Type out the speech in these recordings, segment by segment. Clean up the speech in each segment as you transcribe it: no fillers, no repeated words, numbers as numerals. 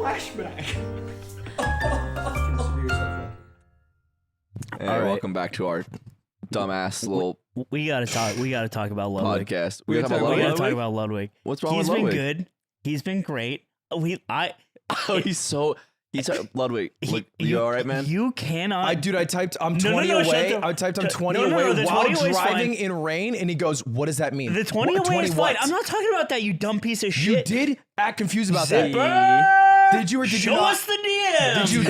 flashback. And welcome back to our dumbass little We gotta talk about Ludwig. podcast. We gotta We gotta talk about Ludwig. What's wrong He's with been Ludwig? good. He's been great. He's Ludwig. Look, you all right, man? You cannot. I typed I'm No, 20 no, away. shut the- I typed I'm shut- 20 no, no, away no, the while 20 away is driving fine. in rain, and he goes, "What does that mean?" The 20 What- away is 20 fine. what? I'm not talking about that, you dumb piece of You shit. did act confused about Zipper! that. Did you or did you Show not? us the DM. Did you?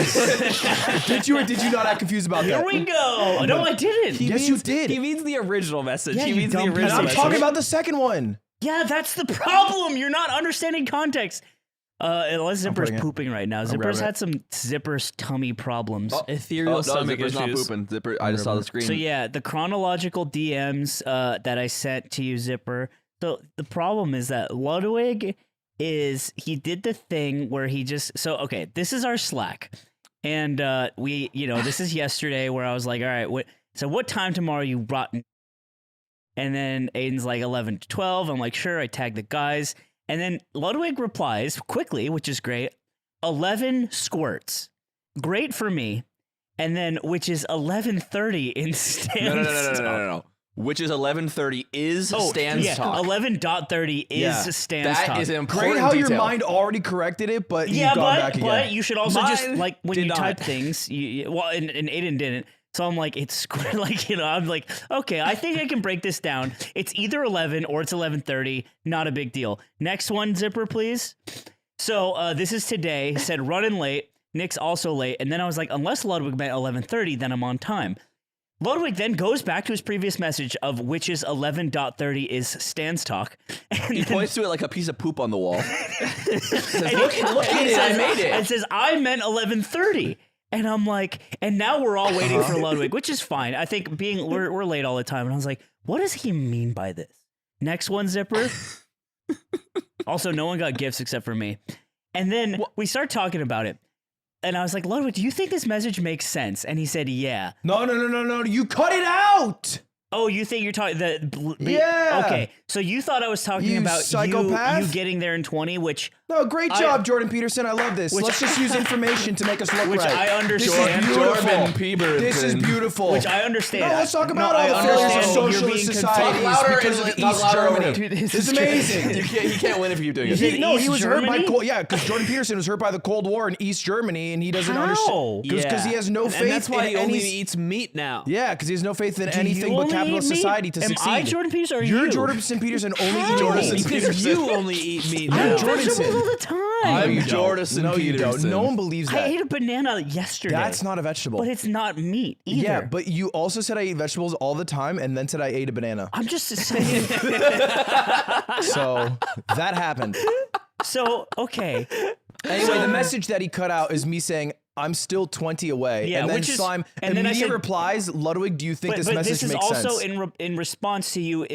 Did you or did you not act confused about Here that? we go. No, I didn't. Yes, you did. He means the original message. Yeah, he you means the dumb piece original of I'm message. talking about the second one. Yeah, that's the problem. You're not understanding context. Unless Zipper's putting it. pooping right now. grabbing Zipper's it. had some Zipper's tummy problems. Ethereal no, stomach Zipper's not issues. pooping. Zipper, I just saw the screen. So yeah, the chronological DMs that I sent to you, Zipper. So the problem is that Ludwig he did the thing where he just okay, this is our Slack, and this is yesterday where I was like, all right, what time tomorrow you rotten? And then Aiden's like 11 to 12. I'm like, sure. I tag the guys, and then Ludwig replies quickly, which is great. 11 squirts, great for me. And then, which is 11:30 in Stan's No. Which is 11:30 is Stan's talk. 11:30 is Stan's talk. That is an important Great how detail. your mind already corrected it, but you've Yeah, gone back but again. you should also just Mine like when did you not. type things. And Aiden didn't. So I'm like, it's like I'm like, okay, I think I can break this down. It's either 11 or it's 11:30. Not a big deal. Next one, Zipper, please. So this is today. Said running late. Nick's also late. And then I was like, unless Ludwig meant 11:30, then I'm on time. Ludwig then goes back to his previous message of which is 11:30 is Stan's talk. And He then- points to it like a piece of poop on the wall. look at it, I made it. And says, I meant 11:30. And I'm like, and now we're all waiting for Ludwig, which is fine. I think we're late all the time. And I was like, what does he mean by this? Next one, Zipper. Also, no one got gifts except for me. And then we start talking about it. And I was like, Ludwig, do you think this message makes sense? And he said, yeah. No. You cut it out. Oh, you think you're talking Yeah. Okay, so you thought I was talking You about psychopath. you getting there in 20, which No, great job, Jordan Peterson. I love this. Let's just use information to make us look which right. I understand. This is beautiful. Jordan Peterson. This is beautiful. Which I understand. No, let's talk about No, all I the failures of understand you're socialist being societies louder because and of talk East louder over Germany. Dude, this It's is amazing. He can't win if you do it. Is it No, he East was hurt by Germany? because Jordan Peterson was hurt by the Cold War in East Germany, and he doesn't How? understand because he has no faith And that's why in he only any. eats meat now. Yeah, because he has no faith in Do anything you but only capitalist eat meat? society to Am succeed. I Jordan Peterson or You're you? Jordan Peterson only How? eat Jordan Because Peterson. you only eat meat I now. eat Jordan vegetables Peterson. all the time. I'm You don't. Jordan No, you don't. Peterson. No one believes I that. ate a banana yesterday. That's not a vegetable. But it's not meat either. Yeah, but you also said I eat vegetables all the time, and then said I ate a banana. I'm just saying. So that happened. So, okay. Anyway, the message that he cut out is me saying, I'm still 20 away. Yeah, and then which is- Slime and then I immediate said- replies, Ludwig, do you think this but message this is makes also sense? in response to you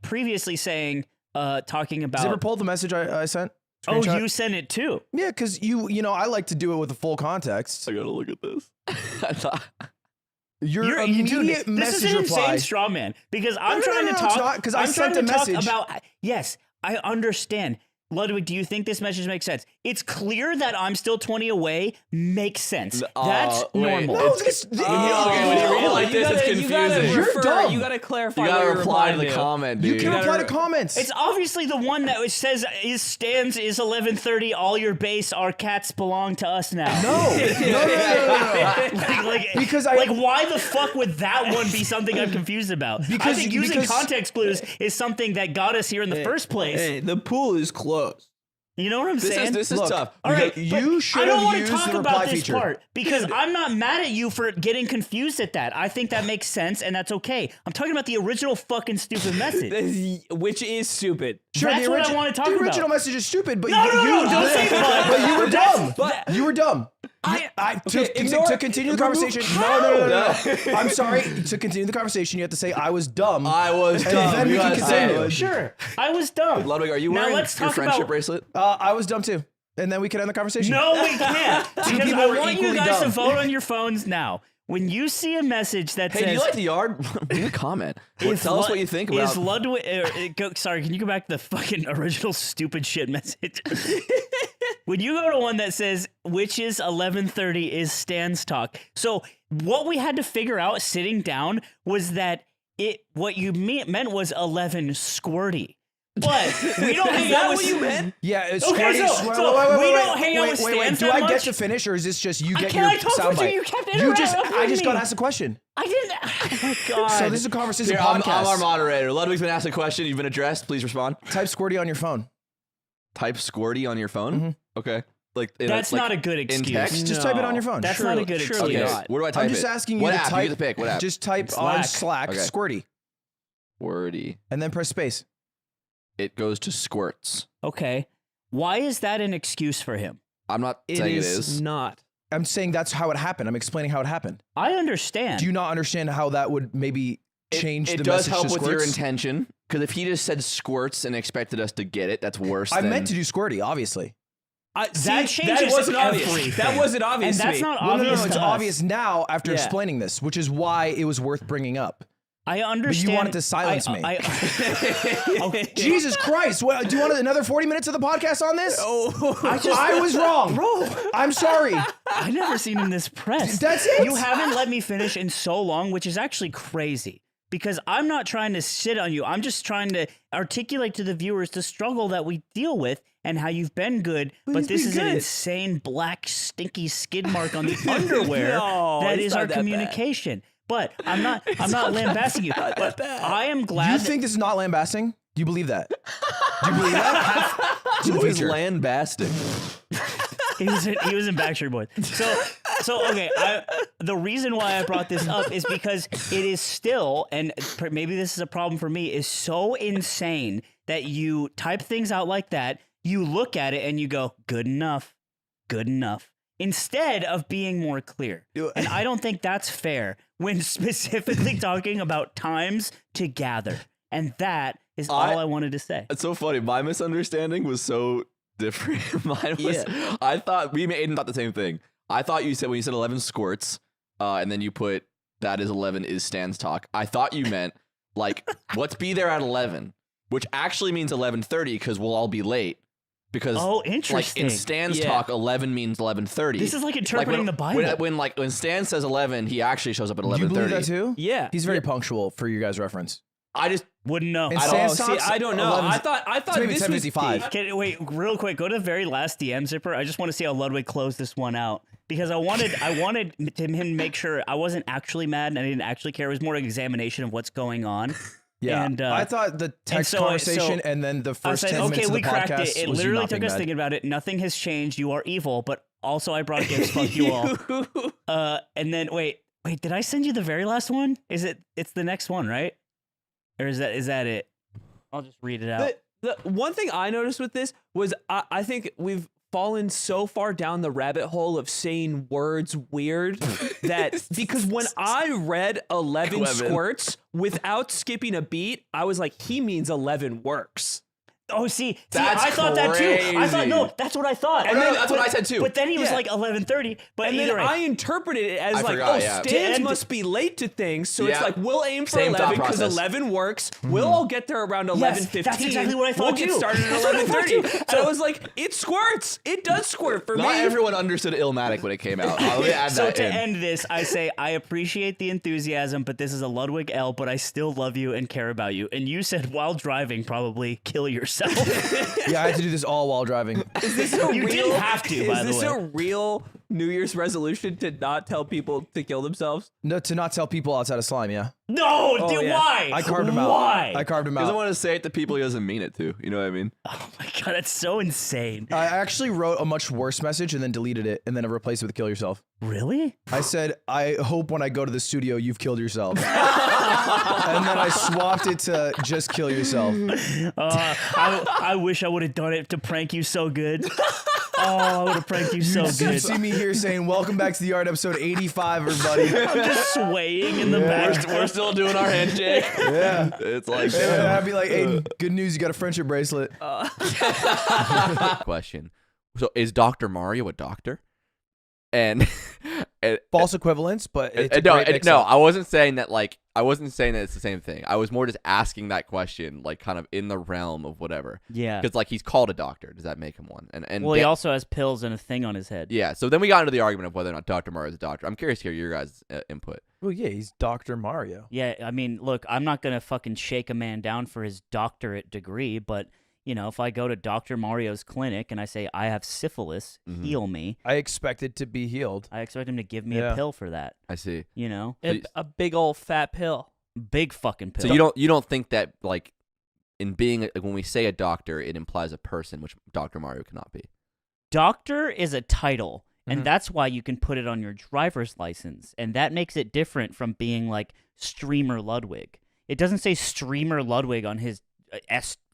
previously saying, talking about. Zipper pulled the message I sent? Oh, Screenshot? you sent it too. Yeah, because you know, I like to do it with the full context. I gotta look at this. I thought. Your Dude, immediate this message is an reply. insane straw man because I'm no, trying no, to no, it's talk. not, 'cause I I'm sent trying a to talk message. about. Yes, I understand. Ludwig, do you think this message makes sense? It's clear that I'm still 20 away makes sense. That's wait. normal. No, this, okay, when you read it like this, it's confusing. You're dumb. You gotta clarify. You gotta what you're reply to replying the comment, dude. you can reply to comments. It's obviously the one that says is stands is 11:30. All your base, our cats belong to us now. no. Because I- like why the fuck would that one be something I'm confused about? I think using context clues is something that got us here in the first place. Hey, the pool is closed. You know what I'm saying? This is Look, tough. All right, you but should I don't have want to used talk the about reply this feature. part because I'm not mad at you for getting confused at that. I think that makes sense and that's okay. I'm talking about the original fucking stupid message. Which is stupid. Sure, That's what I want to talk the about. original message is stupid, but No, you, no, no, don't say that. But you were dumb. But- You were dumb. To continue the conversation. No. I'm sorry. To continue the conversation, you have to say I was dumb. I was And dumb. then You we can gotta say continue. it. Sure, I was dumb. Ludwig, are you Now wearing let's your talk friendship about- bracelet? I was dumb too. And then we can end the conversation. No, we can't. Because people I were want you equally guys to dumb. vote on your phones now. When you see a message that Hey, says, do you like the yard? Leave a comment. Is Tell us Lud- what you think Is about. Ludwig? Sorry, can you go back to the fucking original stupid shit message? when you go to one that says which is 11:30 is Stan's talk. So what we had to figure out sitting down was that what you meant was 11 squirty. But we don't hang out with what you meant? Yeah, it's Okay, squirty. so we don't hang out with wait. Stans Do that I get much? to finish, or is this just you get Can your I talk soundbite? with you? You kept I interrupting just me. got asked a question. I didn't. Oh my god. So this is a conversation Here, I'm podcast. our moderator. Ludwig's been asked a question. You've been addressed. Please respond. Type squirty on your phone. Type squirty on your phone. Okay. Like That's not a good in excuse. text. Just type it on your phone. That's not a good surely excuse. not. Where do I type I'm just it? asking you what to app? type. You get to pick. What app? Just type on Slack Okay. squirty, Squirty. and then press space. It goes to Squirts. Okay. Why is that an excuse for him? I'm not It saying is it is. not. I'm saying that's how it happened. I'm explaining how it happened. I understand. Do you not understand how that would maybe change It the does message help to with your Squirts? intention. Because if he just said Squirts and expected us to get it, that's worse. I than... meant to do squirty, obviously. that That changes wasn't obvious. everything. That wasn't obvious. And to that's me. not Well, obvious. no, it's to us. obvious now after Yeah. explaining this, which is why it was worth bringing up. I understand. wanted to silence me. Okay. Jesus Christ! What, do you want another 40 minutes of the podcast on this? Oh, I was wrong, bro. I'm sorry. I never seen him this pressed. That's it? You haven't let me finish in so long, which is actually crazy. Because I'm not trying to sit on you. I'm just trying to articulate to the viewers the struggle that we deal with and how you've been good, but he's this been is an good. insane black stinky skid mark on the underwear No, that it's is not our that bad. communication. But I'm not lambasting you. But I am glad You that- think this is not lambasting? Do you believe that? Do you believe that? Who is lambasting? he was in Backstreet Boys. So okay. The reason why I brought this up is because it is still, and maybe this is a problem for me, is so insane that you type things out like that. You look at it and you go, good enough, instead of being more clear. And I don't think that's fair when specifically talking about times to gather. And that is all I wanted to say. It's so funny. My misunderstanding was so different. Mine was. I thought me and Aiden thought the same thing. I thought you said when you said 11 squirts, and then you put that is 11 is Stan's talk. I thought you meant like let's be there at 11, which actually means 11:30 because we'll all be late. Because Oh, like interesting. in Stan's Yeah. talk, 11 means 11:30. This is like interpreting the Bible. When Stan says 11, he actually shows up at Do you 11:30. believe that too? yeah. He's very punctual for you guys' reference. I just Wouldn't know. And Oh, Stan's see, talks, I don't know. 11's I thought maybe this was 10:55. Okay, wait, real quick. Go to the very last DM zipper. I just want to see how Ludwig closed this one out because I wanted him to make sure I wasn't actually mad and I didn't actually care. It was more an examination of what's going on. Yeah, And, I thought the text so- conversation so- and then the I first said, 10 okay, minutes of we the cracked podcast it. It was you literally not took being us mad. thinking about it. Nothing has changed. You are evil, but also I brought gifts. Fuck you all. And then wait, did I send you the very last one? It's the next one, right? Or is that it? I'll just read it out. The one thing I noticed with this was I think we've fallen so far down the rabbit hole of saying words weird that because when I read 11 Clevin. squirts without skipping a beat, I was like, he means 11 works. Oh, see, That's I thought that too. I thought crazy. no, that's what I thought. And then, that's what I said too. But then he was Yeah. like 11:30. But And either then way, I interpreted it as I like, forgot, oh, yeah. Stans And- must be late to things. So it's Yeah. like, we'll aim for Same thought 11 because process. 11 works. We'll all get there around 11:15. that's exactly what I thought We'll get too. started at That's what I thought 11:30. too. And I was like, it squirts. It does squirt for not me. everyone understood Illmatic when it came out. Let me add so that to in. end this, I say I appreciate the enthusiasm, but this is a Ludwig L. But I still love you and care about you. And you said while driving, probably kill yourself. Yeah, I had to do this all while driving. Is this a You real, didn't have to, by the Is this way. a real New Year's resolution to not tell people to kill themselves? No, to not tell people outside of slime, yeah. No, dude, yeah. why? I carved him out. Why? I carved him He doesn't out. want to say it to people he doesn't mean it to. You know what I mean? Oh my god, that's so insane. I actually wrote a much worse message and then deleted it and then I replaced it with kill yourself. Really? I said, I hope when I go to the studio, you've killed yourself. And then I swapped it to just kill yourself. I wish I would have done it to prank you so good. Oh, I would have pranked you so You good. see me here saying, welcome back to the Art episode 85, everybody. I'm just swaying in the back. We're still doing our handshake. Yeah. It's like And I'd be like, Aiden, good news, you got a friendship bracelet. question. So is Dr. Mario a doctor? And False equivalence, but it's a no, great no, mix-up. I wasn't saying that like I wasn't saying that it's the same thing. I was more just asking that question, like kind of in the realm of whatever. Yeah. Because like he's called a doctor. Does that make him one? And Well, he also has pills and a thing on his head. yeah. So then we got into the argument of whether or not Dr. Mario is a doctor. I'm curious to hear your guys' input. Well, yeah, he's Dr. Mario. Yeah, I mean, look, I'm not gonna fucking shake a man down for his doctorate degree, but you know, if I go to Dr. Mario's clinic and I say I have syphilis, heal me, I expected to be healed. I expect him to give me Yeah. a pill for that. I see. You know, A big old fat pill. big fucking pill. So you don't think that like in being when we say a doctor, it implies a person, which Dr. Mario cannot be. Doctor is a title, and that's why you can put it on your driver's license, and that makes it different from being like Streamer Ludwig. It doesn't say Streamer Ludwig on his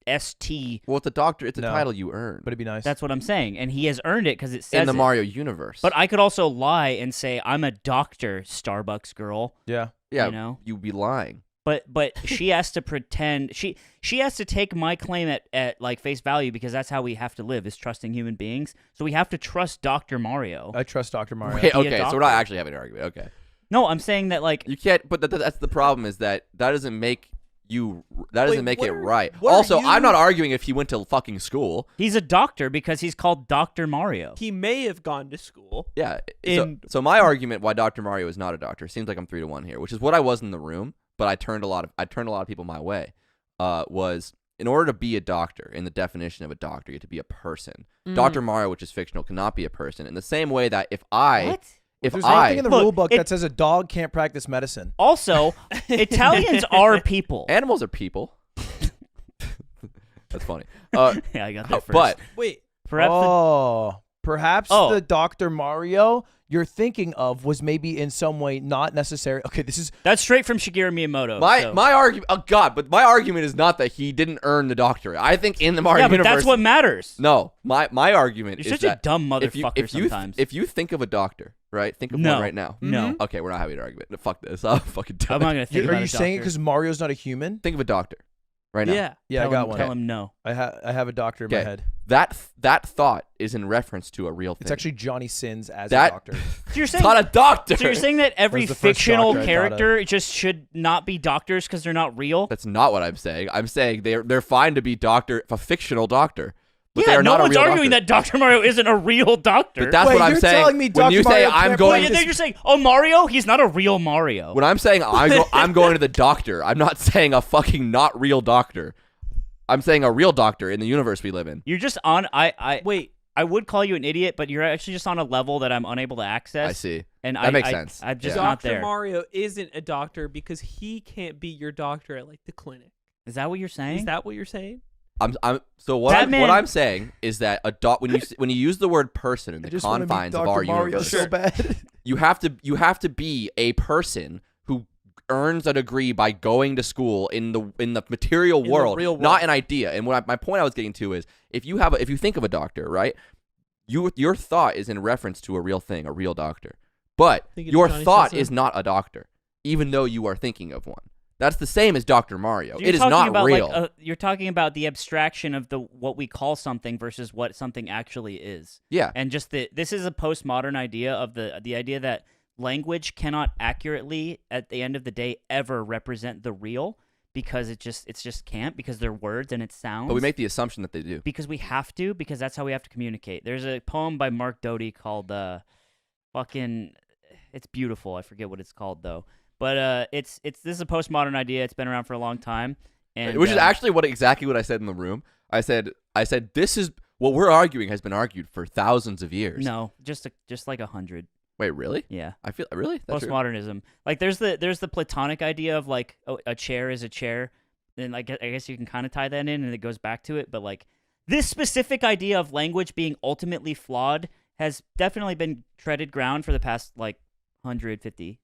ST. Well, it's a doctor. It's a No. title you earn. But it'd be nice. That's what I'm saying, and he has earned it because it says in the it. Mario universe. But I could also lie and say I'm a doctor, Starbucks girl. yeah. yeah, you know? you'd be lying. But she has to pretend she has to take my claim at like face value because that's how we have to live is trusting human beings. So we have to trust Dr. Mario. I trust Dr. Mario. Wait, be a okay, so we're not actually having an argument. Okay, No, I'm saying that like you can't. But that's the problem is that doesn't make you. That doesn't Wait, make what it are- right. what are Also, I'm you- not arguing if he went to fucking school. he's a doctor because he's called Dr. Mario. He may have gone to school. Yeah. In- So my argument why Dr. Mario is not a doctor seems like I'm 3-1 here, which is what I was in the room, but I turned a lot of people my way. Was in order to be a doctor, in the definition of a doctor, you have to be a person. Dr. Mario, which is fictional, cannot be a person. In the same way that if There's nothing in the Look, rule book it- that says a dog can't practice medicine. Also, Italians are people. animals are people. That's funny. Yeah, I got that first. But Wait, perhaps Perhaps Oh. the Dr. Mario you're thinking of was maybe in some way not necessary. Okay, this is that's straight from Shigeru Miyamoto. so. my argument, oh god, but my argument is not that he didn't earn the doctorate. I think in the Mario yeah, but universe, that's what matters. no, my argument You're is such a that dumb if you, motherfucker sometimes. if you think of a doctor, right? Think of No. one right now. No. Okay, we're not having an argument. Fuck this. I'm fucking done. I'm not gonna think are about you a saying it doctor. because Mario's not a human? Think of a doctor right now. yeah. Yeah, Tell I got him, one. Tell him no. I have a doctor in my Okay. head. That thought is in reference to a real thing. It's actually Johnny Sins as that a doctor. So you're it's saying not a doctor. So you're saying that every That was the first fictional doctor I thought character just should not be doctors because they're not real? That's not what I'm saying. I'm saying they're fine to be a fictional doctor, but they yeah, are no not a one's real arguing doctor. that Dr. Mario isn't a real doctor. But that's Wait, what I'm you're saying. telling me when Dr. you say Mario I'm can't going, Well, then you're saying, oh, Mario, he's not a real Mario. when I'm saying I'm going to the doctor, I'm not saying a fucking not real doctor. I'm saying a real doctor in the universe we live in. You're just on. Wait. I would call you an idiot, but you're actually just on a level that I'm unable to access. I see. And That makes I- sense. I'm just Yeah. not Dr. there. Mario isn't a doctor because he can't be your doctor at like the clinic. Is that what you're saying? Is that what you're saying? So what Batman- I'm saying is that when you use the word person in I the just want to meet confines of Dr. our Mario universe, so bad. you have to be a person who earns a degree by going to school in the material In the world, real world. not an idea. And my point I was getting to is if you think of a doctor, right? Your thought is in reference to a real thing, a real doctor. But Think it's your Johnny thought Sins. is not a doctor, even though you are thinking of one. That's the same as Dr. Mario. So you're It is talking not about, real. Like, you're talking about the abstraction of what we call something versus what something actually is. Yeah. And just this is a postmodern idea of the idea that language cannot accurately, at the end of the day, ever represent the real because it just can't because they're words and it's sounds. But we make the assumption that they do. because we have to because that's how we have to communicate. There's a poem by Mark Doty called it's beautiful. I forget what it's called though. But this is a postmodern idea. It's been around for a long time. And Which is actually exactly what I said in the room. I said this is what we're arguing has been argued for thousands of years. no, just like 100. Wait, really? Yeah. I feel really that's true? Postmodernism. Like there's the Platonic idea of like a chair is a chair. And like I guess you can kind of tie that in and it goes back to it, but like this specific idea of language being ultimately flawed has definitely been treaded ground for the past like 150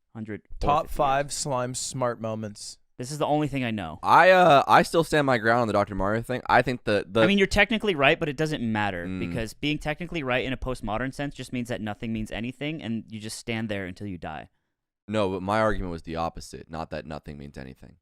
Top 50 5 years. slime smart moments. This is the only thing I know. I still stand my ground on the Dr. Mario thing. I think the I mean, you're technically right, but it doesn't matter Mm. because being technically right in a postmodern sense just means that nothing means anything, and you just stand there until you die. no, but my argument was the opposite. Not that nothing means anything.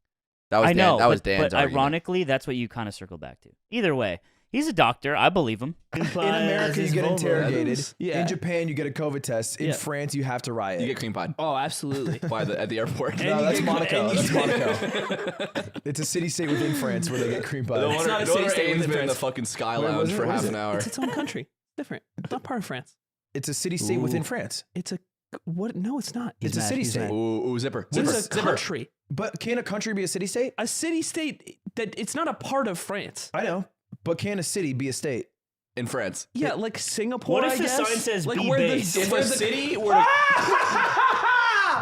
That was I know, that was but Dan's argument. ironically, that's what you kind of circle back to. Either way, He's a doctor. I believe him. In America, you get interrogated. Yeah. In Japan, you get a COVID test. In France, you have to riot. You get cream pie. Oh, absolutely. Why at the airport? No, that's Monaco. That's Monaco. It's a city-state within France where they get cream pie. No It's not a wonder city-state Aiden's within been in the France. fucking Sky Wait, Lounge was it? for What half is an it? hour. It's its own country. Different. It's not part of France. It's a city-state within France. It's a what? No, it's not. It's a city-state. Ooh, zipper. It's a country. But can a country be a city-state? A city-state that it's not a part of France. I know. But can a city be a state? In France. Yeah, like Singapore. What if I the guess? sign says like be where based? The, If where a the city were to...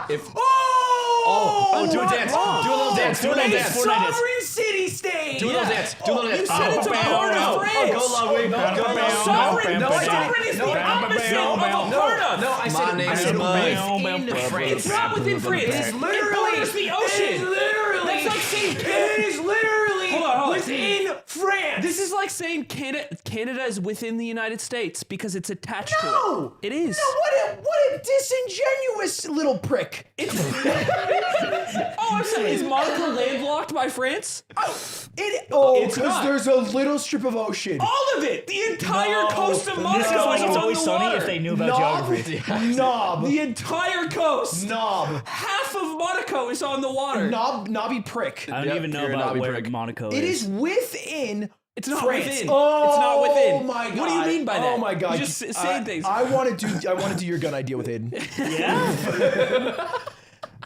If... Oh, do a dance. Do a little dance. Do a little dance. Sovereign city-state. Do a little dance. Do a little dance. You said it's a part of France. Go Ludwig. Go Sovereign. No, I didn't. Sovereign is the opposite of a part of. No, I said My name is Mud. within France. It's not within France. It is literally. It borders the ocean. It is literally. That's like saying It is literally Hold on. within France. This is like saying Canada is within the United States because it's attached No! to it. It is. No, what a disingenuous little prick. Oh, I'm sorry. Is Monaco landlocked by France? It's It's because not. there's a little strip of ocean. All of it. The entire coast of Monaco This is like is It's on Always the Sunny water. if they knew about geography. Knob. The entire coast. Knob. Half of Monaco is on the water. Knobby prick. I don't Yep, even know you're a about knobby where prick. Monaco It is within. It's not France. within. Oh, It's not within. Oh my god. What do you mean by that? Oh my god. You just saying things. I want to do your gun idea with Aiden. Yeah.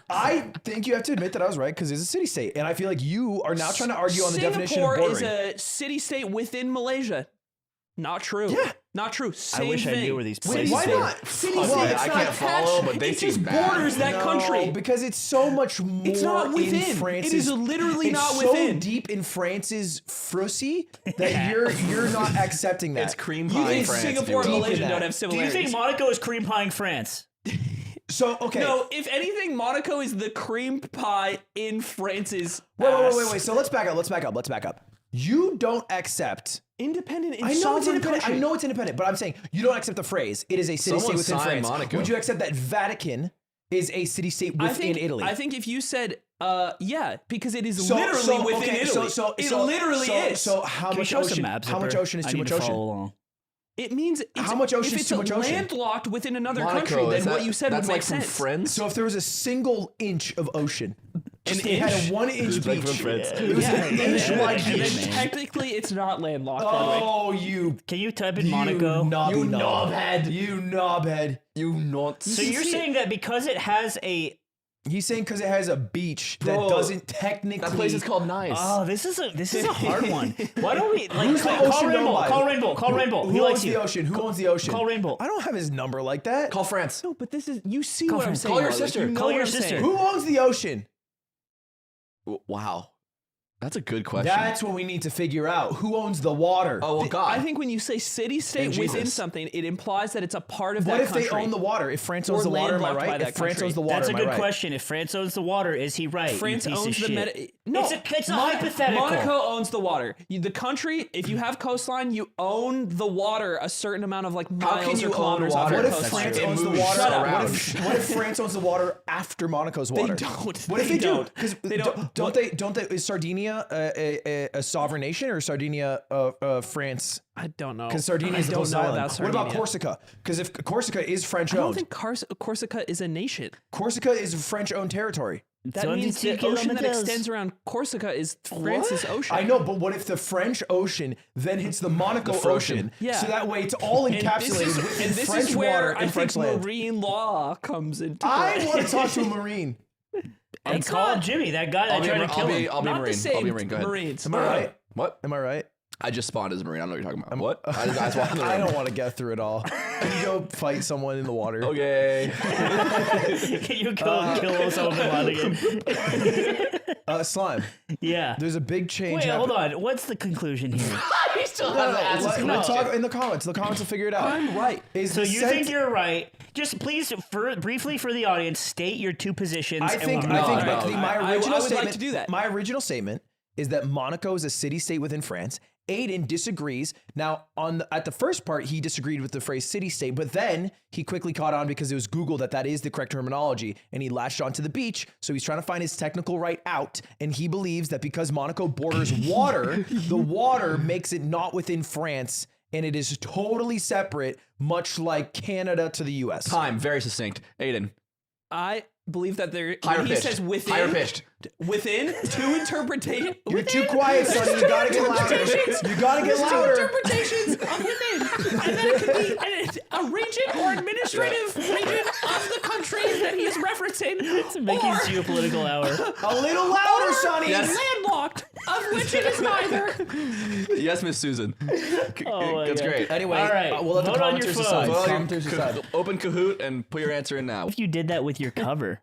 I think you have to admit that I was right because it's a city state, and I feel like you are now trying to argue on the definition of Singapore bordering. is a city-state within Malaysia. Not true. Yeah. Not true. I Same wish thing. I knew where these Wait, places why were. not? City Fuck, state. man, It's I not can't follow, attached. but they It seem just bad. borders that country. Because it's so much more. It's not in within. France's, It is literally it's not so within. deep in France's frussy that you're not accepting that. It's cream You pie in think France. Singapore and Deep in Malaysia that. don't have Do you similarities? think Monaco is cream pieing France? So okay. No, if anything, Monaco is the cream pie in France's Wait. So let's back up. You don't accept. Independent and I know it's sovereign independent. country. I know it's independent, but I'm saying you don't accept the phrase. It is a city-state Someone within signed France. Monaco. Would you accept that Vatican is a city-state within Italy? I think if you said, yeah, because it is So- literally so, within okay, Italy. It literally is. So how Can we much show ocean? some maps? How much ocean is I too need much to ocean? follow along. It means it's, How much ocean if is it's too much ocean? landlocked within another Monaco, country, then is what that- you said that's would like make from sense. Friends. So if there was a single inch of ocean, An it had inch? a 1 inch It's like beach. from Friends. It was an inch wide And beach. then technically it's not landlocked, by the way. Oh, you Can you type in Monaco? knobby You knob. knobhead. You knobhead. You not. So you're saying that because it has a He's saying because it has a beach that Bro, doesn't technically. That place is called Nice. this is a hard one. Why don't we like Who's the call ocean Rainbow? owned by? Call Rainbow. Who He owns likes the you. ocean? Who owns the ocean? Call Rainbow. I don't have his number like that. Call France. No, but this is, you see Call what I'm friends. saying. Call your Harley. sister. You know Call what your I'm sister. saying. Who owns the ocean? Wow. That's a good question. That's what we need to figure out. Who owns the water? oh, well, God. I think when you say city-state And within Jesus. something, it implies that it's a part of What that if country. they own the water? If France owns Or the water, am I landlocked by right? that If France country. owns the water, That's a am I good right? question. If France owns the water, is he right? France you piece owns of the shit? No, It's a hypothetical. Monaco owns the water. The country, if you have coastline, you own the water a certain amount of like How miles can you or own kilometers off water? your What if coastline. France It owns the moves water? around. What if France owns the water after Monaco's water? don't. What if They they do? don't. Because They don't. don't they? Is Sardinia a sovereign nation or is Sardinia France? I don't know. Because Sardinia I is the don't coastal know island. about What Sardinia. about Corsica? Because if Corsica is French I don't owned, think Corsica is a nation. Corsica is French owned territory. That means the ocean that extends around Corsica is France's ocean. I know, but what if the French Ocean then hits the Monaco The Ocean? Yeah. So that way it's all And encapsulated within this French is water where and I French think land. marine law comes into I play. want to talk to a Marine. And It's call not- Jimmy, that guy that I'll be, tried to kill him. I'll be Not Marine. the same I'll be Marine. Go ahead. Marines. Am I right? What? Am I right? I just spawned as a Marine. I don't know what you're talking about. What? I just walked in the I room. don't want to get through it all. Can you go fight someone in the water? Okay. Can you go kill someone again? Slime. Yeah. There's a big change. Wait, happening. hold on. What's the conclusion here? He still No, has no, we'll talk in the comments. The comments will figure it out. I'm right. Is So the you sense- think you're right? Just please, briefly for the audience, state your two positions. I and think. we'll I move think on. no. my I original would like statement. to do that. My original statement is that Monaco is a city-state within France, Aiden disagrees. Now, at the first part, he disagreed with the phrase city-state, but then he quickly caught on because it was Google that is the correct terminology, and he latched onto the beach. So he's trying to find his technical right out, and he believes that because Monaco borders water, the water makes it not within France, and it is totally separate, much like Canada to the U.S. Time, very succinct. Aiden. I believe that there. Higher When he pitched. says within, Higher pitched. within two interpretations. You're too quiet, Sonny. You gotta get louder. You gotta get louder. Interpretations of within, and then it could be a region or administrative region of the country that he is referencing. It's Mickey's geopolitical hour. A little louder, Sonny. Yes. Landlocked, of which it is neither. Yes, Miss Susan. Oh my That's God. great. Anyway, All right, we'll let the vote on your commenters phone. decide. Well, Commenters decide. Open Kahoot and put your answer in now. If you did that with your cover,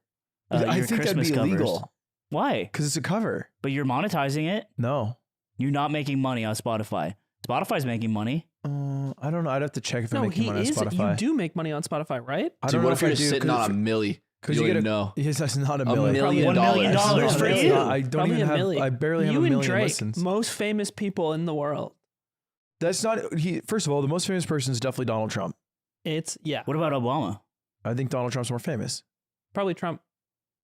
I your think that'd Christmas be covers. illegal Why? because it's a cover. But you're monetizing it. No. You're not making money on Spotify. Spotify's making money. I don't know. I'd have to check if they're No, making he money on is. Spotify. You do make money on Spotify, right? I Dude, don't know what if you're I just do, sitting on a milli? because You you get don't a know. Yes, that's not a $1 million. million. $1 million That's for not- you. I don't Probably even a have. million. I barely have You a and million Drake, listens. most famous people in the world. That's not. First of all, the most famous person is definitely Donald Trump. It's What about Obama? I think Donald Trump's more famous. probably Trump.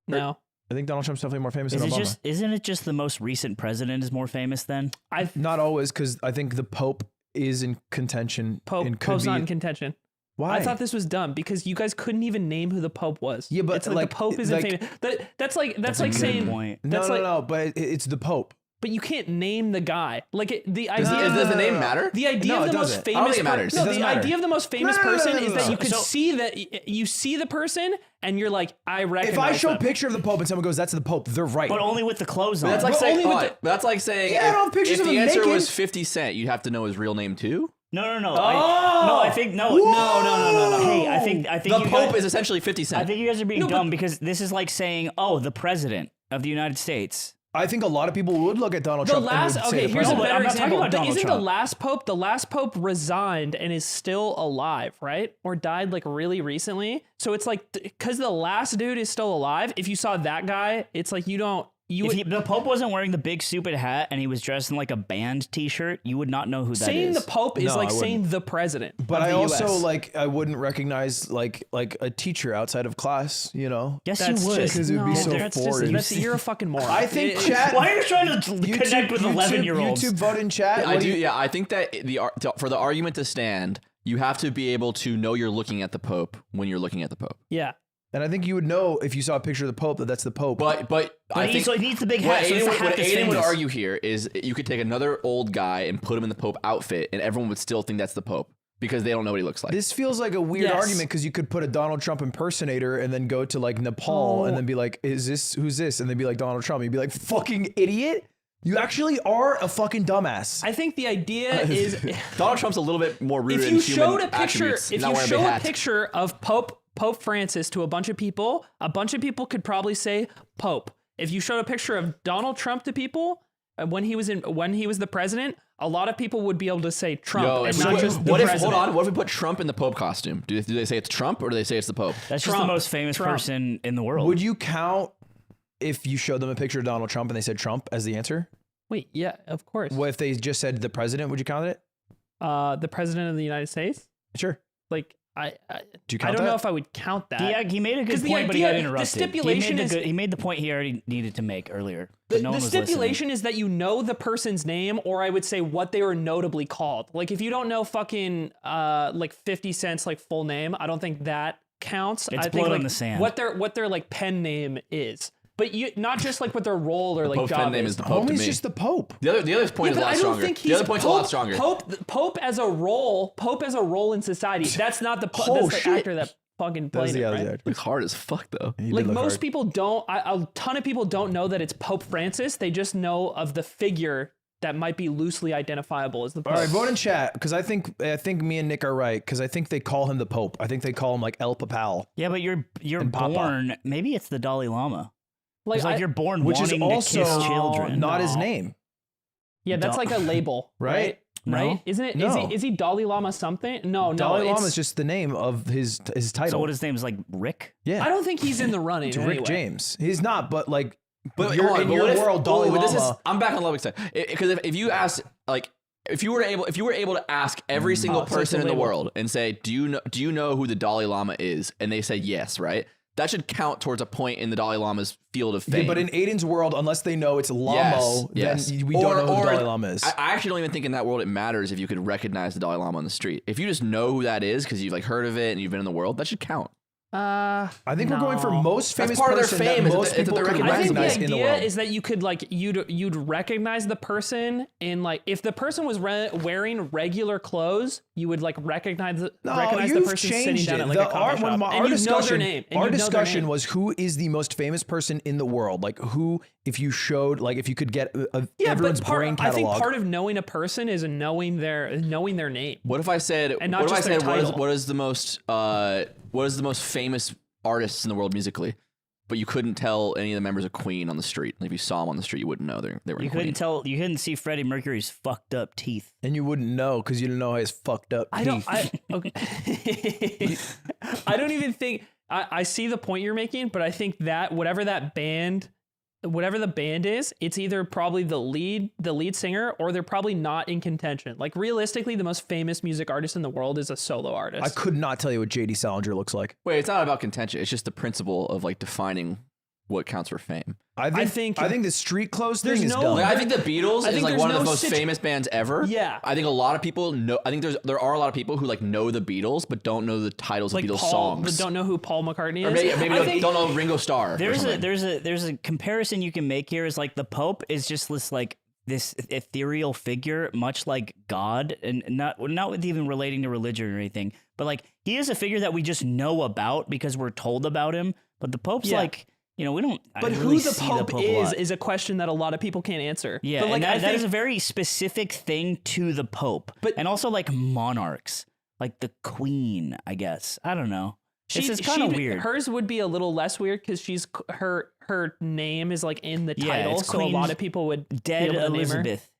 No, I think Donald Trump's definitely more famous than Obama. Isn't it just the most recent president is more famous then? Not always, because I think the Pope is in contention. and could Pope's be, not in contention. Why? I thought this was dumb because you guys couldn't even name who the Pope was. Yeah, but it's like like, the Pope isn't like- famous. That's like a saying. good point. No, that's no, like- no. But it's the Pope. But you can't name the guy. Like the Does idea. does the name matter? The idea No, of it the most doesn't. famous. I don't think it matters. No, It the doesn't matter. idea of the most famous No, no, no, person no, no, is that no. you could So- see that you see the person and you're like, I recognize If I show a them. picture of the Pope and someone goes, "That's the Pope," they're right. But only with the clothes on. That's like But saying. only with alright, that's like saying. Yeah, I don't have pictures if of the him answer naked. was 50 Cent, you'd have to know his real name too. No. Oh! I think no. Hey, I think The you Pope guys, is essentially 50 Cent. I think you guys are being No, but- dumb because this is like saying, "Oh, the president of the United States." I think a lot of people would look at Donald The Trump last, and would say okay, the here's a No, but president. better I'm not talking example. about Donald Isn't Trump. the last pope resigned and is still alive, right? Or died like really recently. So it's like because the last dude is still alive. If you saw that guy, it's like you don't. You If would, the Pope wasn't wearing the big stupid hat and he was dressed in like a band T-shirt, you would not know who that saying is. the Pope is No, like I saying the president. But of I the also US. I wouldn't recognize like a teacher outside of class. You know. Yes, That's you would. just Because it would be so that's just- foreign. you're a fucking moron. I think It- chat. Why are you trying to connect with 11-year-olds? YouTube vote in chat. I What do. you- Yeah, I think that for the argument to stand, you have to be able to know you're looking at the Pope when you're looking at the Pope. Yeah. And I think you would know if you saw a picture of the Pope that's the Pope. But I think so he needs the big what hat. So it's Aiden, the what hat that's Aiden would famous. argue here is you could take another old guy and put him in the Pope outfit, and everyone would still think that's the Pope because they don't know what he looks like. this feels like a weird Yes. argument because you could put a Donald Trump impersonator and then go to like Nepal Oh. and then be like, who's this? And then be like Donald Trump. You'd be like, fucking idiot. You actually are a fucking dumbass. I think the idea is Donald Trump's a little bit more rooted if in you human showed a picture, attributes, if not you wearing a show big a hat. picture of Pope Francis to a bunch of people could probably say Pope. If you showed a picture of Donald Trump to people when he was the president, a lot of people would be able to say Trump Yo, and if not we- just the what if president. hold on? What if we put Trump in the Pope costume? Do they say it's Trump or do they say it's the Pope? That's just the Trump. most famous Trump. person in the world. Would you count if you showed them a picture of Donald Trump and they said Trump as the answer? Wait, yeah, of course. What if they just said the president? Would you count it? The president of the United States? Sure. Like I Do you I count don't that? know if I would count that. he made a good 'Cause the point, but he got idea- the interrupted. stipulation is- he made the point he already needed to make earlier. The, But no the one was stipulation is that you know the person's name, or I would say what they were notably called. Like if you don't know fucking like 50 Cent's like full name, I don't think that counts. It's I think blood like on the sand. what their like pen name is, but you not just like what their role or like Pope's job pen name is the Pope to Homie's me. just the Pope. The other point is a but lot I don't stronger. think he's The other point's a lot stronger. Pope as a role in society. That's not the Oh, that's the shit. actor that fucking That was played the it, other right? actor. Looks hard as fuck though. He did Like look most hard. people don't, a ton of people don't know that it's Pope Francis. They just know of the figure that might be loosely identifiable as the Pope. All right, vote in chat because I think me and Nick are right because I think they call him the Pope. I think they call him like El Papal, Yeah, but you're And Papa. born. Maybe it's the Dalai Lama. Like, It's like I- you're born which is wanting also to kiss children. not his No. name. yeah, that's like a label, Right? No. Right? Isn't it? No. Is he Dalai Lama something? No, Dalai no. Lama it's- is just the name of his title. So what his name is like Rick? yeah, I don't think he's in the running. it's Rick anyway. James. He's not, but like, But you're hold on, in but your what if- world, Dalai but this is, Lama. I'm back on Lubbock side because if you ask like if you were able to ask every single so it's person a in the label. world and say, do you know who the Dalai Lama is? And they said yes, right? That should count towards a point in the Dalai Lama's field of fame. Yeah, but in Aiden's world, unless they know it's Lamo, yes. then we don't know who the Dalai Lama is. I actually don't even think in that world it matters if you could recognize the Dalai Lama on the street. If you just know who that is because you've like heard of it and you've been in the world, that should count. I think we're going for most famous part of their person fame, that is most that people they're could recognized. I think the recognize in the idea world. is that you could like you'd recognize the person in like if the person was wearing regular clothes, you would like recognize the you've person sitting changed down it. at like a coffee shop, Our and you know their discussion, name. And our you know their discussion name. was who is the most famous person in the world. Like who, if you showed, like if you could get everyone's brain I think catalog. part of knowing a person is knowing their name. What if I said? And not what if I just their said? title. What is the most famous artists in the world musically? But you couldn't tell any of the members of Queen on the street. Like if you saw them on the street, you wouldn't know they were in You Queen. couldn't see Freddie Mercury's fucked up teeth. And you wouldn't know because you didn't know his fucked up teeth. Okay. I don't even think I see the point you're making, but I think that whatever the band is, it's either probably the lead singer, or they're probably not in contention. Like realistically, the most famous music artist in the world is a solo artist. I could not tell you what JD Salinger looks like. Wait, it's not about contention. It's just the principle of like defining what counts for fame. I think the street clothes thing There's is no- dumb. Like, I think the Beatles I is think like there's one of the no most famous bands ever. Yeah. I think a lot of people know. I think there are a lot of people who like know the Beatles but don't know the titles like of Beatles Paul, songs. don't know who Paul McCartney Or is. maybe don't know Ringo Starr. or There's something. a comparison you can make here is like the Pope is just this ethereal figure, much like God, and not with even relating to religion or anything, but like he is a figure that we just know about because we're told about him. But the Pope's Yeah. like, you know, we don't. But really who the see Pope a is lot. is a question that a lot of people can't answer. Yeah, but like and I that think is a very specific thing to the Pope, But- and also like monarchs, like the Queen. I guess I don't know. It's kind of weird. Hers would be a little less weird because her name is like in the Yeah, title, it's so a lot Queen of people would Dead be able to name her. Elizabeth.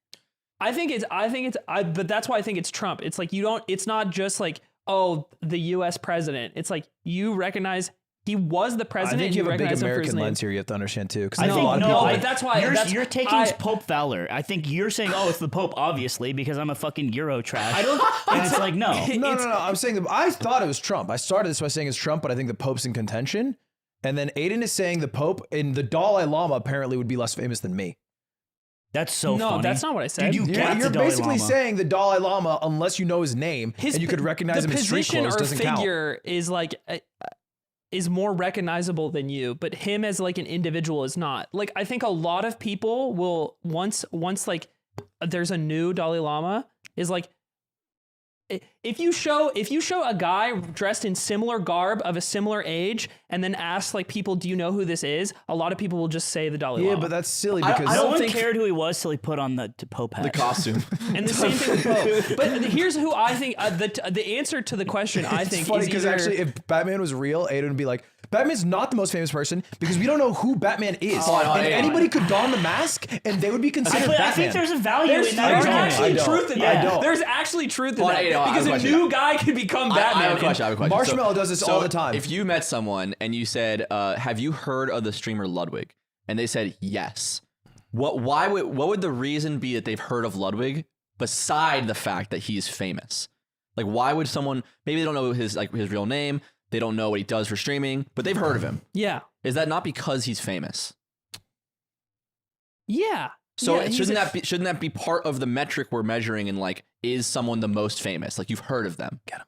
But that's why I think it's Trump. It's like it's not just like, oh, the U.S. president. It's like you recognize he was the I president. think you and have a big recognize him for his American name. lens here. You have to understand too, because I a think lot of no, people. but that's why you're taking Pope Fowler. I think you're saying, oh, it's the Pope, obviously, because I'm a fucking Euro trash. I don't. And it's like, no. No. I'm saying I thought it was Trump. I started this by saying it's Trump, but I think the Pope's in contention. And then Aiden is saying the Pope and the Dalai Lama apparently would be less famous than me. That's so No, funny. that's not what I said. Dude, you get You're the Dalai basically Lama. saying the Dalai Lama, unless you know his name and you could recognize him in street position clothes, or doesn't count. figure is like is more recognizable than you, but him as like an individual is not. Like I think a lot of people will once like there's a new Dalai Lama is like if you show a guy dressed in similar garb of a similar age and then ask like people, do you know who this is? A lot of people will just say the Dalai Yeah, Lama. but that's silly I because No don't one think- cared who he was till he put on the Pope hat. the costume. and the same thing with Pope. But here's who I think the answer to the question I think it's funny is because either, actually, if Batman was real, Aiden would be like, Batman's not the most famous person because we don't know who Batman is. And anybody could don the mask and they would be considered But Batman. I think there's a value There's in that. actually I don't. truth in I that. don't. There's actually truth in Hold on, that I have a because a question. new guy could become I Batman. have a question. Marshmallow does this all the time. If you met someone and you said, "Have you heard of the streamer Ludwig?" and they said yes, what would the reason be that they've heard of Ludwig beside the fact that he's famous? Like, why would someone? Maybe they don't know his real name. They don't know what he does for streaming, but they've heard of him. Yeah. Is that not because he's famous? Yeah. So Yeah, shouldn't that be part of the metric we're measuring in like, is someone the most famous? Like, you've heard of them. Get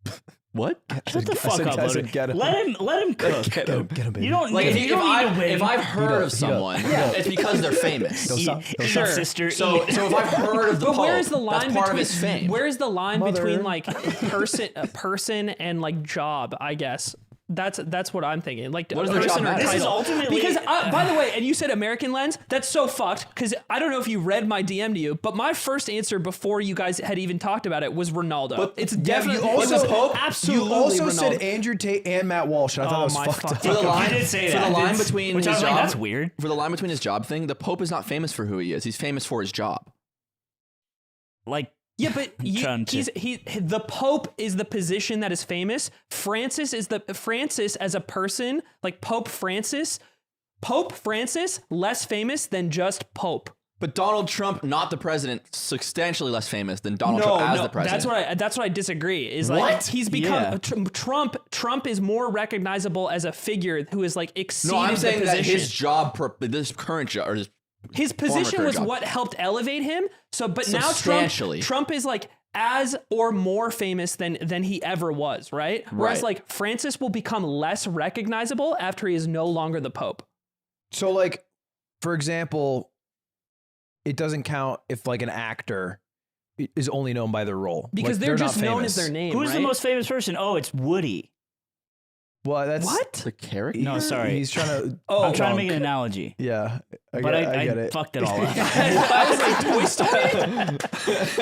him. What? Shut the fuck up, I said Ludwig. get him. Let him cook. Get him, baby. You don't Like, need, you don't need to win. if I've heard of someone, it's because they're famous. Don't stop. Don't Eat, stop. sister. So eat. if I've heard of the But Pope, where's the line that's part between of his fame. Where's the line Mother. between like person and like job? I guess that's what I'm thinking. Like What does their person job or matter? This is title. ultimately- Because by the way, and you said American lens. That's so fucked. Because I don't know if you read my DM to you, but my first answer before you guys had even talked about it was Ronaldo. But- It's Yeah, definitely you also, it was absolutely you also Ronaldo. said Andrew Tate and Matt Walsh, and I thought Oh, that my was fucked up. fucking For the line, did say for that. the line It's- between which his I was job, like, that's weird. For the line between his job thing, the Pope is not famous for who he is. He's famous for his job. like, Yeah, but the Pope is the position that is famous. Francis as a person, like Pope Francis, less famous than just Pope. But Donald Trump, not the president, substantially less famous than Donald Trump as the president. That's what I disagree. Is like What? he's become Trump is more recognizable as a figure who is like exceeded No, I'm saying the that position. his job, this current job, or His position current was job. what helped elevate him. So, but now Substantially. Trump is like as or more famous than he ever was, right? Whereas Right. like Francis will become less recognizable after he is no longer the Pope. So, like, for example, it doesn't count if like an actor is only known by their role Because Like, they're not just known famous. as their name. Who's the right? most famous person? Oh, it's Woody. Well, that's What? the character. No, sorry. He's trying to. I'm trying to make an analogy. Yeah, But I get it. fucked it all up. I was like, Toy Story?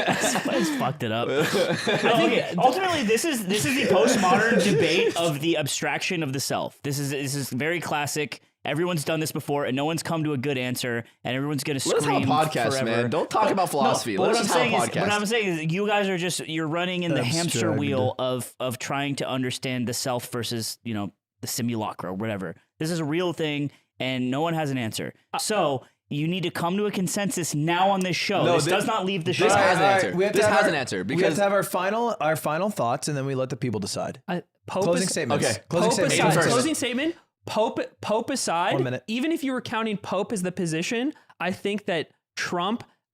I just fucked it up. Okay, ultimately, this is the postmodern debate of the abstraction of the self. This is very classic. Everyone's done this before, and no one's come to a good answer, and everyone's gonna Let us have a scream podcast, forever. man. Don't talk about philosophy. No, Let what us I'm just have a saying is, what podcast. I'm saying is, you guys are you're running in the hamster Abstract. wheel of trying to understand the self versus the simulacra or whatever. This is a real thing, and no one has an answer. So you need to come to a consensus now on this show. No, this does not leave the show. This has an All right, answer. we have to This have has our- an answer we have because to have our final thoughts, and then we let the people decide. Pope Closing is- statements. Okay. Closing Pope statements. aside, first. closing statement. Pope aside, 1 minute. even if you were counting Pope as the position, I think that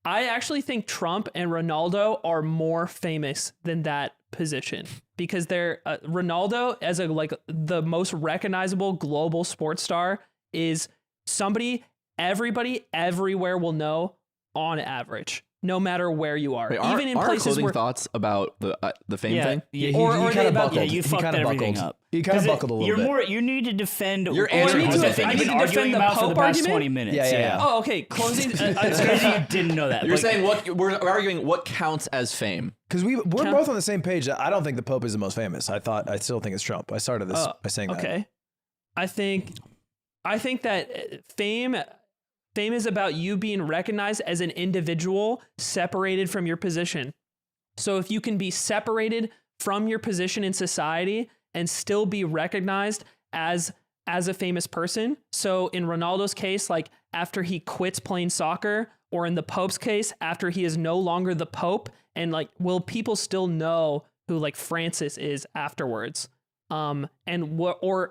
I actually think Trump and Ronaldo are more famous than that position because they're Ronaldo as the most recognizable global sports star is somebody everybody everywhere will know on average, no matter where you are, Wait, even in our places closing where thoughts about the fame Yeah, thing. yeah, He- Or he are kinda they about- buckled. you He fucked kinda everything buckled. up. He kind of 'Cause buckled a little you're bit. more. You need to defend. Your what answer you've has to been defend I've it. been I need to arguing defend the about for the Pope past argument? 20 minutes. Yeah. oh, okay, closing. It's crazy you didn't know that. You're Like, saying we're arguing what counts as fame. Because we're both on the same page. I don't think the Pope is the most famous. I still think it's Trump. I started this by saying that. Okay. I think that fame is about you being recognized as an individual separated from your position. So if you can be separated from your position in society and still be recognized as a famous person. So in Ronaldo's case, like after he quits playing soccer, or in the Pope's case, after he is no longer the Pope, and like, will people still know who like Francis is afterwards? And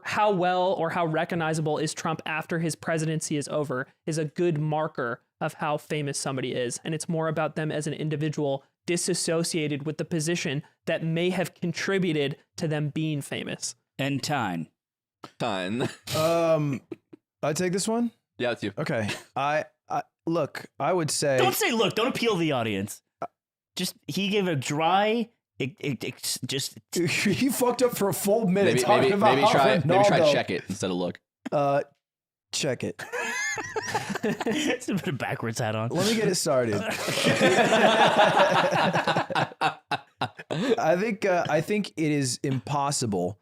how well or how recognizable is Trump after his presidency is over is a good marker of how famous somebody is. And it's more about them as an individual disassociated with the position that may have contributed to them being famous. and time. Time. I take this one. Yeah, it's you. Okay. I look. I would say. Don't say, look, don't appeal to the audience. Just, he gave a dry, just, He fucked up for a full minute Maybe talking about how try Ronaldo- check it instead of look. Check it. it's a bit of backwards hat on. Let me get it started. I think it is impossible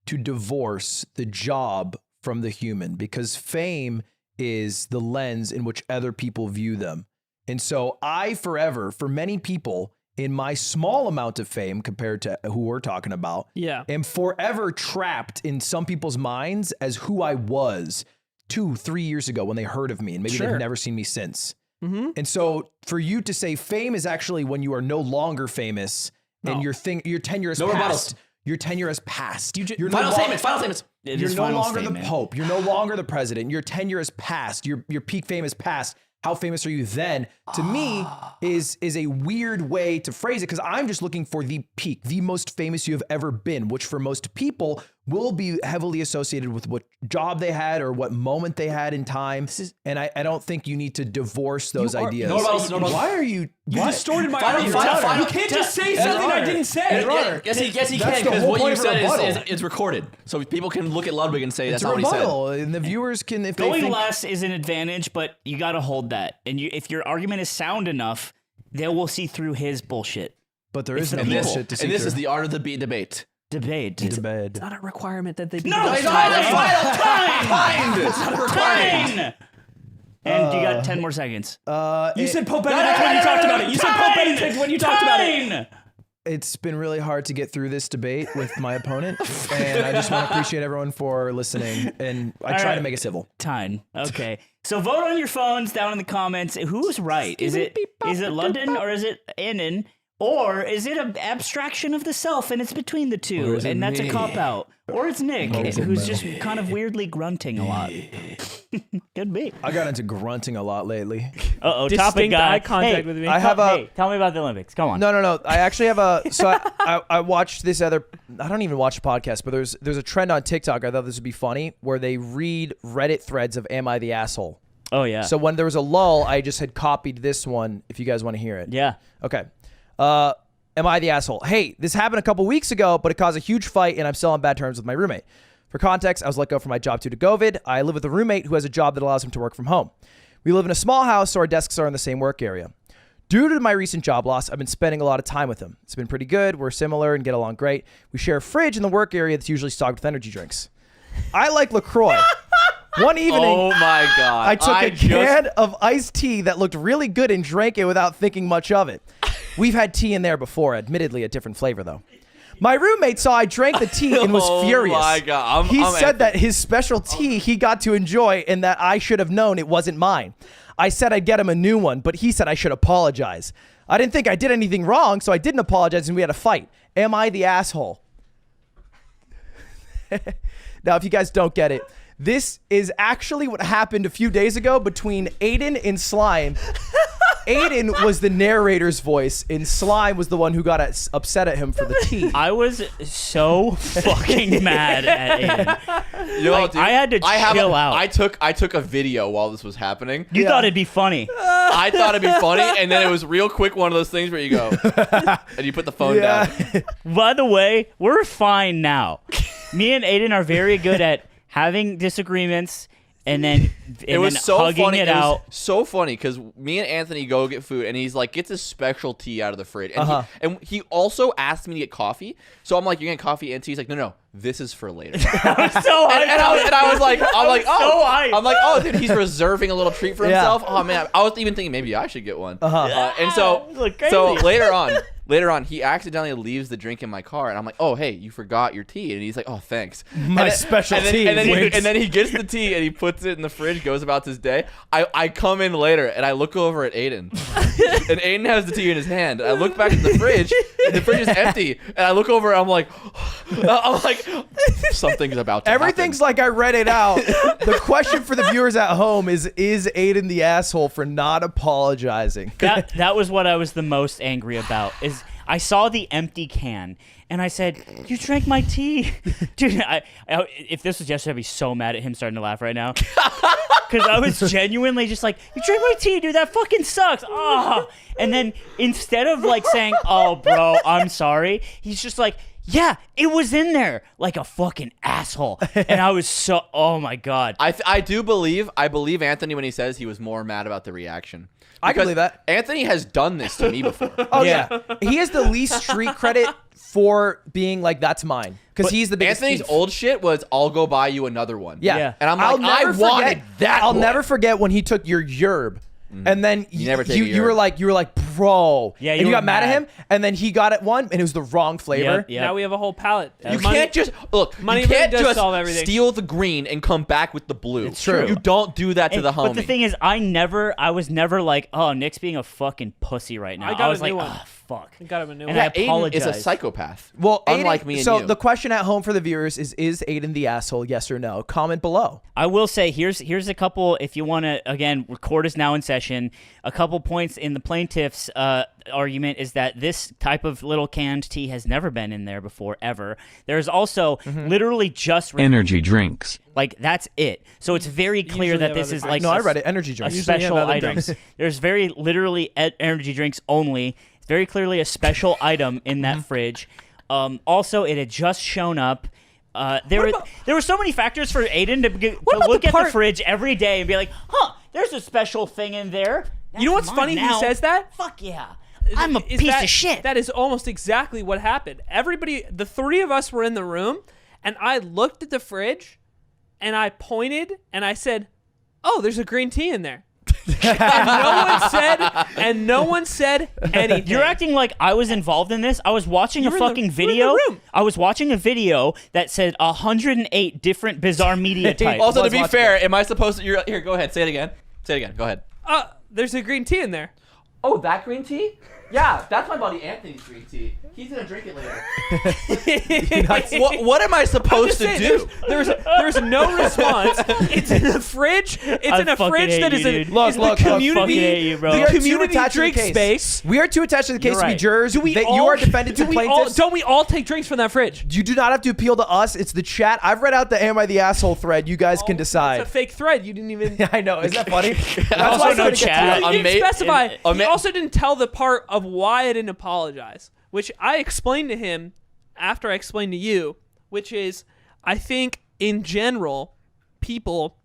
to divorce the job from the human because fame is the lens in which other people view them. And so for many people, in my small amount of fame compared to who we're talking about, am forever trapped in some people's minds as who I was 2-3 years ago when they heard of me, and maybe they've never seen me since. Mm-hmm. And so for you to say fame is actually when you are no longer famous and your tenure has passed. Your tenure has passed. You're Final statements. It You're is no final longer statement. the Pope. You're no longer the president. Your tenure has passed. Your peak fame has passed. How famous are you then? To me, is a weird way to phrase it because I'm just looking for the peak, the most famous you have ever been, which for most people will be heavily associated with what job they had or what moment they had in time. And I don't think you need to divorce those ideas. Why are you? You distorted my Final- argument. you can't just say something I didn't say. Yes, he can, That's the because whole what point you of a said rebuttal. is recorded. So people can look at Ludwig and say It's that's a not what he said. rebuttal, and the viewers can, if they Going think, last is an advantage, but you got to hold that. And if your argument is sound enough, they will see through his bullshit. but there is no the people. bullshit to see And this through. is the art of the debate. Debate. to bed. It's not a requirement that they be. No, it's not not. a final time. Time. And you got 10 more seconds. You said Pope Benedict when you talked about it. You said Pope Benedict when you talked about it. It's been really hard to get through this debate with my opponent, and I just want to appreciate everyone for listening, and I try to make it civil. Time. Okay. So vote on your phones down in the comments. Who's right? Is it London or is it Aiden? Or is it an abstraction of the self and it's between the two? And that's a cop-out. Or it's Nick, who's just kind of weirdly grunting a lot. Could be. I got into grunting a lot lately. Uh-oh, topic guy. Eye contact with me. I have Hey, tell me about the Olympics. Come on. No. I actually have a. So I watched this other. I don't even watch the podcast, but there's a trend on TikTok. I thought this would be funny, where they read Reddit threads of "Am I the asshole?" Oh, yeah. So when there was a lull, I just had copied this one. If you guys want to hear it. Yeah. Okay. Am I the asshole? Hey, this happened a couple weeks ago, but it caused a huge fight, and I'm still on bad terms with my roommate. For context, I was let go from my job due to COVID. I live with a roommate who has a job that allows him to work from home. We live in a small house, so our desks are in the same work area. Due to my recent job loss, I've been spending a lot of time with him. It's been pretty good. We're similar and get along great. We share a fridge in the work area that's usually stocked with energy drinks. I like LaCroix. One evening, Oh my god! I took a can of iced tea that looked really good and drank it without thinking much of it. We've had tea in there before, admittedly a different flavor though. My roommate saw I drank the tea and was furious. Oh my god! He said that his special tea he got to enjoy and that I should have known it wasn't mine. I said I'd get him a new one, but he said I should apologize. I didn't think I did anything wrong, so I didn't apologize and we had a fight. Am I the asshole? Now, if you guys don't get it, this is actually what happened a few days ago between Aiden and Slime. Aiden was the narrator's voice, and Slime was the one who got upset at him for the tea. I was so fucking mad at Aiden. You know, dude, I had to chill out. I took a video while this was happening. You thought it'd be funny. I thought it'd be funny, and then it was real quick one of those things where you go and you put the phone down. By the way, we're fine now. Me and Aiden are very good at having disagreements and then hugging funny. it out. Was so funny because me and Anthony go get food, and he's like gets a special tea out of the fridge, and he also asked me to get coffee. So I'm like, "You're getting coffee and tea?" He's like, "No, this is for later." I was so hyped. and I was like, hyped. Dude, he's reserving a little treat for himself. Oh man, I was even thinking maybe I should get one. And so later on, he accidentally leaves the drink in my car, and I'm like, "Oh, hey, you forgot your tea," and he's like, "Oh, thanks." My special tea. And then he gets the tea and he puts it in the fridge, goes about his day. I come in later and I look over at Aiden, and Aiden has the tea in his hand. And I look back at the fridge, and the fridge is empty. And I look over, and I'm like, something's about to Everything's happen. like I read it out. The question for the viewers at home is Aiden the asshole for not apologizing? That was what I was the most angry about. Is I saw the empty can and I said, "You drank my tea, dude." If this was yesterday, I'd be so mad at him starting to laugh right now because I was genuinely just like, "You drank my tea, dude. That fucking sucks." And then instead of like saying, "Oh, bro, I'm sorry," he's just like, "Yeah, it was in there," like a fucking asshole. And I was so, oh my god. I believe Anthony when he says he was more mad about the reaction. I can believe that. Anthony has done this to me before. Oh yeah. He has the least street credit for being like, "That's mine," because he's the biggest. Anthony's old shit was, "I'll go buy you another one." Yeah. And I'm like, I wanted that. I'll never forget when he took your yerb. And then you were like, "Bro," Yeah, and you you were got mad at mad. him, and then he got it one, and it was the wrong flavor. Yep. Now we have a whole palette. You can't just look. money You can't really does just solve everything. steal the green and come back with the blue. It's true. You don't do that to the homie. But the thing is, I was never like, "Oh, Nick's being a fucking pussy right now." I got was a like, new one. "Oh, fuck." I got him a new And one. I Aiden apologize. is a psychopath. Well, unlike Aiden, me and so you. the question at home for the viewers is Aiden the asshole? Yes or no? Comment below. I will say here's a couple. If you want to, again, record is now in session. A couple points in the plaintiff's argument is that this type of little canned tea has never been in there before ever. There's also literally just Energy drinks. like that's it. So it's very clear Usually that have this other is drinks. like No, I read it. Energy a drink. Usually have special other item. drinks. There's very literally energy drinks only. It's very clearly a special item in that fridge. Also, it had just shown up. There were so many factors for Aiden to look at the fridge every day and be like, "Huh, there's a special thing in there." You know what's That's funny? mine He now. says that. Fuck yeah. I'm a Is piece that- of shit. That is almost exactly what happened. Everybody, the three of us were in the room, and I looked at the fridge, and I pointed, and I said, "Oh, there's a green tea in there." and no one said anything. You're acting like I was involved in this. I was watching a fucking video. I was watching a video that said 108 different bizarre media types. Also, to be fair, am I supposed to? Here, go ahead. Say it again. Go ahead. There's a green tea in there. Oh, that green tea? Yeah, that's my buddy Anthony's green tea. He's gonna drink it later. What am I supposed to do? There's no response. It's in a fridge. It's in a fridge that is the community. The community drink space. We are too attached to the case to be jurors. You are defendants and plaintiffs. Don't we all take drinks from that fridge? You do not have to appeal to us. It's the chat. I've read out the "Am I the asshole" thread. You guys can decide. It's a fake thread. You didn't even. I know. Isn't that funny? That's why no chat. He didn't specify. He also didn't tell the part of why I didn't apologize, which I explained to him after I explained to you, which is I think in general, people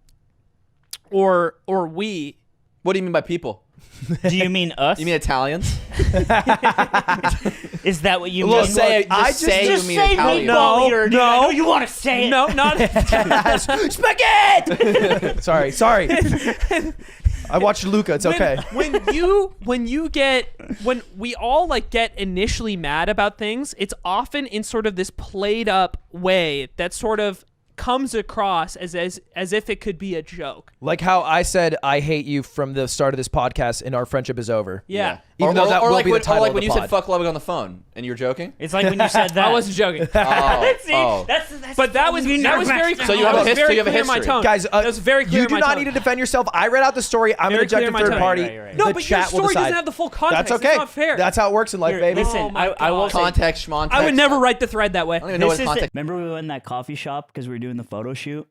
or we. What do you mean by people? Do you mean us? You mean Italians? Is that what you Well, mean? say just you mean say Italian. meatball eater, dude. I know you want to say it. No, not Spaghetti. Sorry. I watched Luca. It's okay. When we all like get initially mad about things, it's often in sort of this played up way that sort of comes across as if it could be a joke. Like how I said I hate you from the start of this podcast and our friendship is over. Yeah. Even though that will be the title or like of when the you pod. said fuck Ludwig on the phone and you were joking. It's like when you said that. I wasn't joking. But that was very clear. So you have a history. You have a in my history. tone. Guys, that was very clear. you do not need to defend yourself. I read out the story. I'm going to Very object clear to in third my party. tone. Right. No, The but your chat will story decide. doesn't have the full context. That's okay. It's not fair. That's how it works in life, baby. Listen, my I will say. Context, schmontext. I would never write the thread that way. I don't even know what context. Remember we went in that coffee shop because we were doing the photo shoot,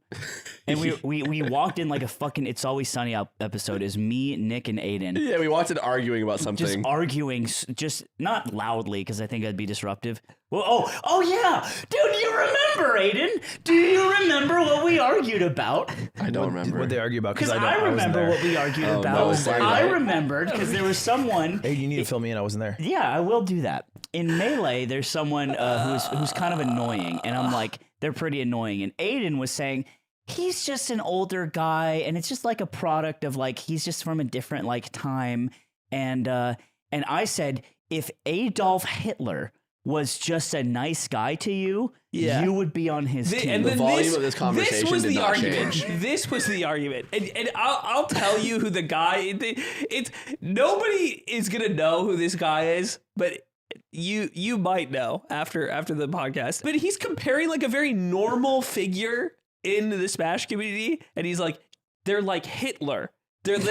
and we walked in like a fucking It's Always Sunny episode. Is me, Nick, and Aiden Yeah, we wanted arguing about just something. arguing, just not loudly because I think that'd be disruptive. Well, oh yeah, dude, you remember, Aiden? Do you remember what we argued about? I don't remember. What they argue about? Because I I remember what we argued about. no, sorry, I right? remembered because there was someone. Hey, you need to fill me in. I wasn't there. Yeah, I will do that. In Melee, there's someone who's kind of annoying, and I'm like, they're pretty annoying. And Aiden was saying he's just an older guy, and it's just like a product of like he's just from a different like time. And I said if Adolf Hitler was just a nice guy to you, you would be on his team. And The then volume of this conversation this was did the not argument. change. This was the argument, and I'll tell you who the guy. It's nobody is gonna know who this guy is, but you might know after the podcast. But he's comparing like a very normal figure in the Smash community, and he's like, they're like Hitler. That was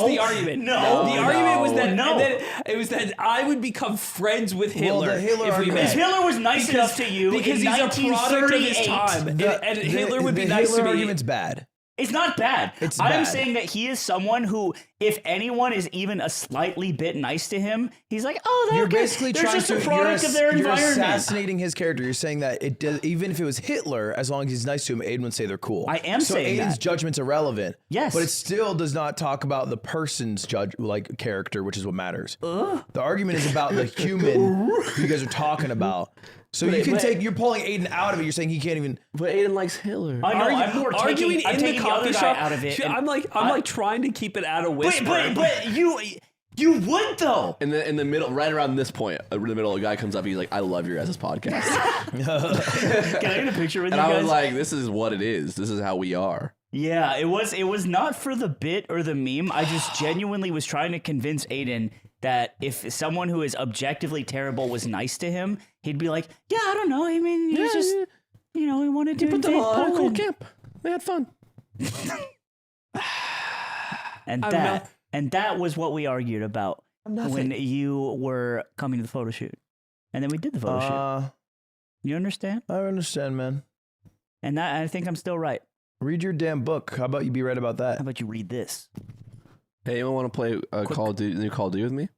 the argument. The argument was that it was that I would become friends with Hitler. Well, the Hitler if we argument- met. If Hitler was nice enough to you Because in he's a product of his 1938, time, and Hitler would be nice to Hitler me. argument's bad. It's not bad. It's I'm bad. saying that he is someone who, if anyone is even a slightly bit nice to him, he's like, oh, they're You're basically they're trying just to a product of their you're environment. assassinating his character. You're saying that it does, even if it was Hitler, as long as he's nice to him, Aiden would say they're cool. I am so saying Aiden's that. judgment's irrelevant. Yes. but it still does not talk about the person's character, which is what matters. The argument is about the human you guys are talking about. So you're pulling Aiden out of it. You're saying he can't even. But Aiden likes Hitler. I know, I'm more Arguing taking, I'm in the taking the other coffee guy shop out of it. I'm like trying to keep it out of whisper. But you would though. In the middle, right around this point, in the middle, a guy comes up. He's like, "I love your guys' podcast," Can I get a picture with and you I guys? was like, "This is what it is. This is how we are." Yeah, it was not for the bit or the meme. I just genuinely was trying to convince Aiden that if someone who is objectively terrible was nice to him, he'd be like, yeah, I don't know. I mean, he was just, he wanted to Put them invade all in a cool Poland. camp. They had fun. And that was what we argued about when you were coming to the photo shoot. And then we did the photo shoot. You understand? I understand, man. And that I think I'm still right. Read your damn book. How about you be right about that? How about you read this? Hey, anyone want to play new Call of Duty with me?